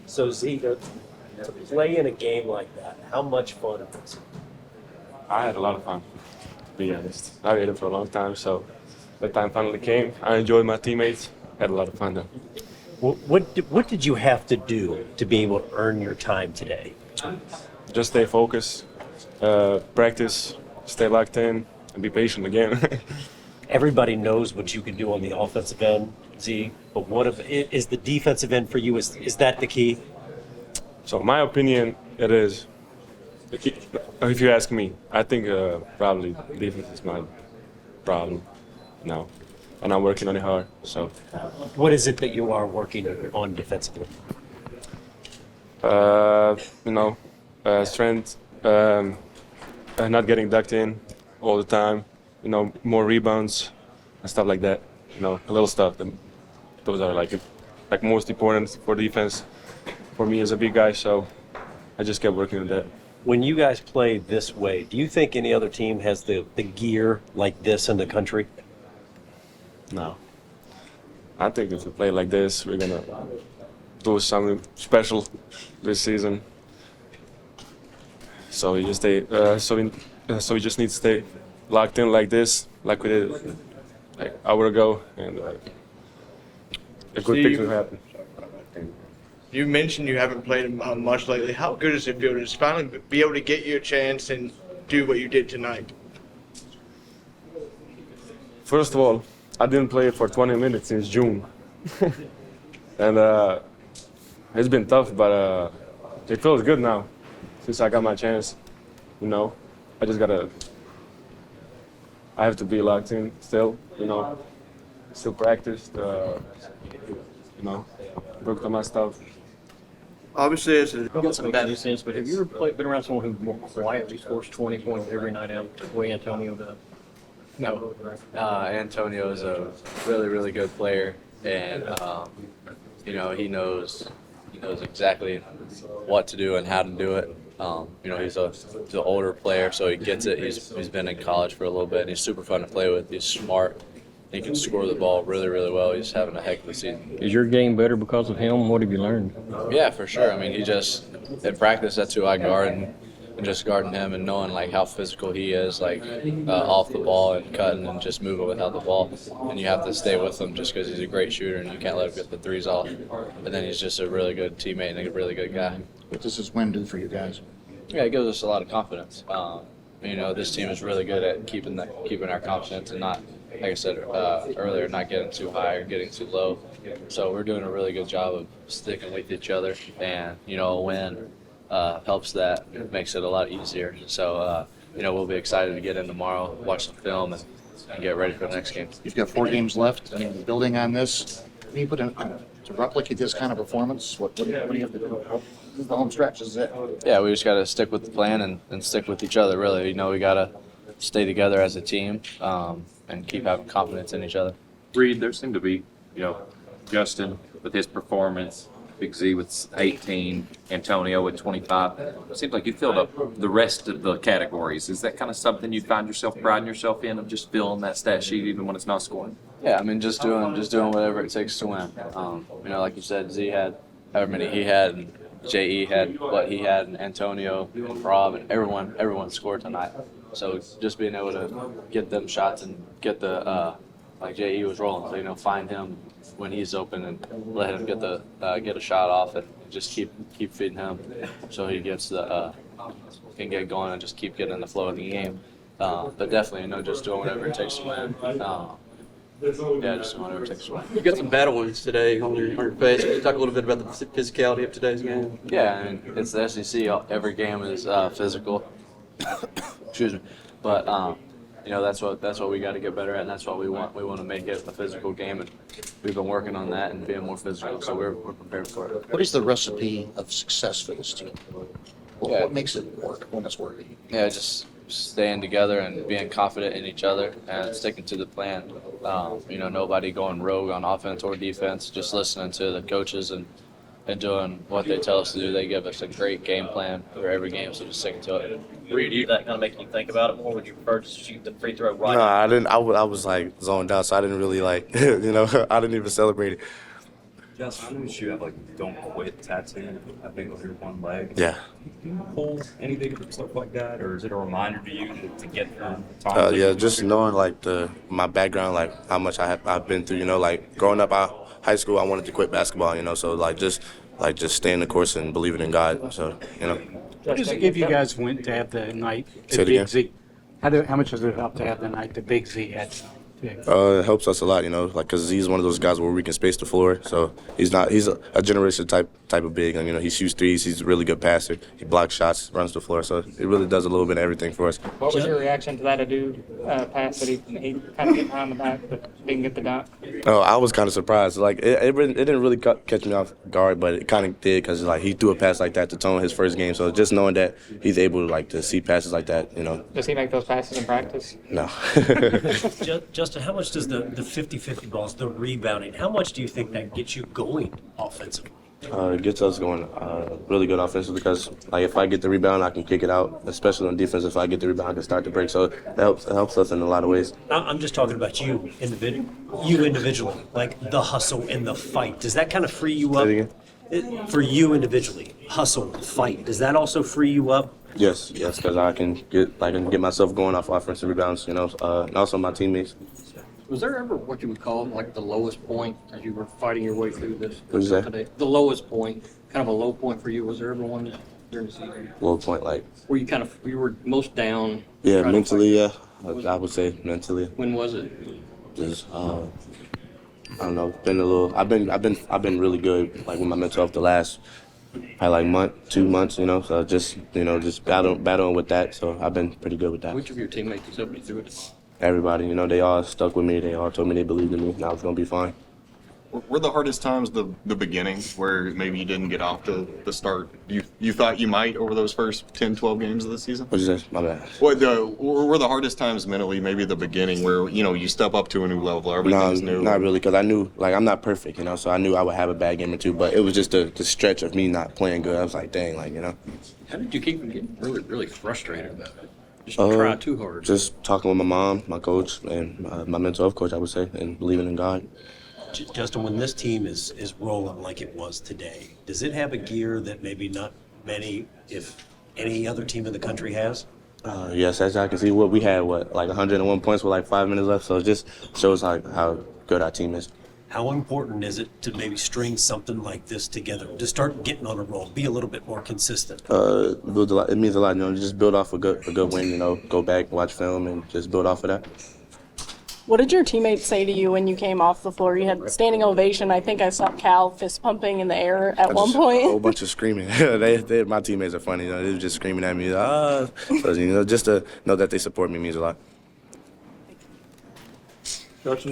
So Z, to play in a game like that, how much fun is it? I had a lot of fun, to be honest. I waited for a long time, so the time finally came. I enjoyed my teammates. Had a lot of fun though. What did you have to do to be able to earn your time today? Just stay focused, practice, stay locked in, and be patient again. Everybody knows what you can do on the offensive end, Z, but is the defensive end for you, is that the key? So in my opinion, it is. If you ask me, I think probably defense is my problem now, and I'm working on it hard. So, What is it that you are working on defensively? Strength, not getting ducked in all the time. More rebounds and stuff like that. Little stuff. Those are like most important for defense for me as a big guy. So I just kept working on that. When you guys play this way, do you think any other team has the gear like this in the country? No. I think if we play like this, we're gonna do something special this season. So we just stay. So we just need to stay locked in like this, like we did like an hour ago, and a good thing will happen. You mentioned you haven't played much lately. How good does it feel to just finally be able to get you a chance and do what you did tonight? First of all, I didn't play for 20 minutes since June, and it's been tough, but it feels good now since I got my chance. I just gotta. I have to be locked in still. Still practice. Worked on my stuff. Obviously, it's You got some bad sense, but have you ever been around someone who more quietly scores 20 points every night out the way Antonio does? No. Antonio is a really, really good player, and he knows exactly what to do and how to do it. He's an older player, so he gets it. He's been in college for a little bit, and he's super fun to play with. He's smart. He can score the ball really, really well. He's having a heck of a season. Is your game better because of him? What have you learned? Yeah, for sure. I mean, in practice, that's who I guard, and just guarding him and knowing how physical he is, off the ball and cutting and just moving without the ball. And you have to stay with him just because he's a great shooter and you can't let him get the threes off. And then he's just a really good teammate and a really good guy. What does this win do for you guys? Yeah, it gives us a lot of confidence. This team is really good at keeping our confidence and not, like I said earlier, not getting too high or getting too low. So we're doing a really good job of sticking with each other, and a win helps that. It makes it a lot easier. So we'll be excited to get in tomorrow, watch some film, and get ready for the next game. You've got 4 games left. I mean, building on this, what do you put in to replicate this kind of performance? What do you have to do? The home stretch is it? Yeah, we just got to stick with the plan and stick with each other, really. We got to stay together as a team and keep having confidence in each other. Reed, there seemed to be, Justin with his performance, Big Z with 18, Antonio with 25. It seems like you filled up the rest of the categories. Is that kind of something you find yourself priding yourself in, of just filling that stat sheet even when it's not scoring? Yeah, I mean, just doing whatever it takes to win. Like you said, Z had however many he had, and J.E. had what he had, and Antonio, and Rob, and everyone scored tonight. So just being able to get them shots and get the like J.E. was rolling, so find him when he's open and let him get a shot off and just keep feeding him, so he gets can get going and just keep getting in the flow of the game. But definitely, just doing whatever it takes to win. Just doing whatever it takes to win. You got some battle wounds today on your face. Can you talk a little bit about the physicality of today's game? Yeah, I mean, it's the SEC. Every game is physical. Excuse me, but that's what we got to get better at, and that's what we want. We want to make it a physical game, and we've been working on that and being more physical. So we're prepared for it. What is the recipe of success for this team? What makes it work when it's working? Yeah, just staying together and being confident in each other and sticking to the plan. Nobody going rogue on offense or defense. Just listening to the coaches and doing what they tell us to do. They give us a great game plan for every game, so just sticking to it. Reed, that kind of making you think about it more? Would you prefer to shoot the free throw right? No, I didn't. I was zoned out, so I didn't really I didn't even celebrate it. Justin, I noticed you have like "Don't Quit" tattoo, I think, on your one leg. Yeah. Do you pull anything from stuff like that, or is it a reminder to you to get through times? Yeah, just knowing like my background, like how much I've been through. You know, like growing up, high school, I wanted to quit basketball. You know, so just staying the course and believing in God. So you know. What does it give you guys went to have the night Say at it again? Big Z? How much does it help to have the night the Big Z had? It helps us a lot, you know, like because he's one of those guys where we can space the floor. So he's a generation type of big, and you know he shoots threes. He's a really good passer. He blocks shots, runs the floor. So it really does a little bit of everything for us. What was your reaction to that Adu pass that he kind of get behind the back but didn't get the dunk? Oh, I was kind of surprised. Like it didn't really catch me off guard, but it kind of did because like he threw a pass like that to Tone his first game. So just knowing that he's able to see passes like that, you know. Does he make those passes in practice? No. Justin, how much does the 50-50 balls, the rebounding, how much do you think that gets you going offensively? It gets us going really good offensively because like if I get the rebound, I can kick it out. Especially on defense, if I get the rebound, I can start the break. So it helps us in a lot of ways. I'm just talking about you individually, like the hustle and the fight. Does that kind of free you up? Say it again? For you individually, hustle, fight. Does that also free you up? Yes, because I can get myself going off offensive rebounds. You know, and also my teammates. Was there ever what you would call like the lowest point as you were fighting your way through this What'd you say? today? The lowest point, kind of a low point for you. Was there ever one during the season Low point, like where you were most down? yeah, trying to mentally, fight? yeah. I would say mentally. When was it? Just I don't know. Been a little. I've been really good. Like with my mental health the last probably like 2 months. You know, so just battling with that. So I've been pretty good with that. Which of your teammates has helped you through it? Everybody, you know, they all stuck with me. They all told me they believed in me, and I was gonna be fine. Were the hardest times the beginning where maybe you didn't get off to the start you thought you might over those first 10, 12 games of the season? What'd you say? My bad. Were the hardest times mentally maybe the beginning where, you know, you step up to a new level, everything's new? Not really, because I knew, like, I'm not perfect, you know, so I knew I would have a bad game or two, but it was just the stretch of me not playing good. I was like, dang, like, you know. How did you keep from getting really, really frustrated about it? Just try too hard. Just talking with my mom, my coach, and my mental health coach, I would say, and believing in God. Justin, when this team is rolling like it was today, does it have a gear that maybe not many, if any other team in the country has? Yes, as I can see, we had, like 101 points with like 5 minutes left, so it just shows like how good our team is. How important is it to maybe string something like this together, to start getting on a roll, be a little bit more consistent? It means a lot, you know, just build off a good win, you know, go back, watch film, and just build off of that. What did your teammates say to you when you came off the floor? You had standing ovation. I think I saw Cal fist pumping in the air at one point. A whole bunch of screaming. My teammates are funny, you know, they were just screaming at me. So, you know, just to know that they support me means a lot. Justin,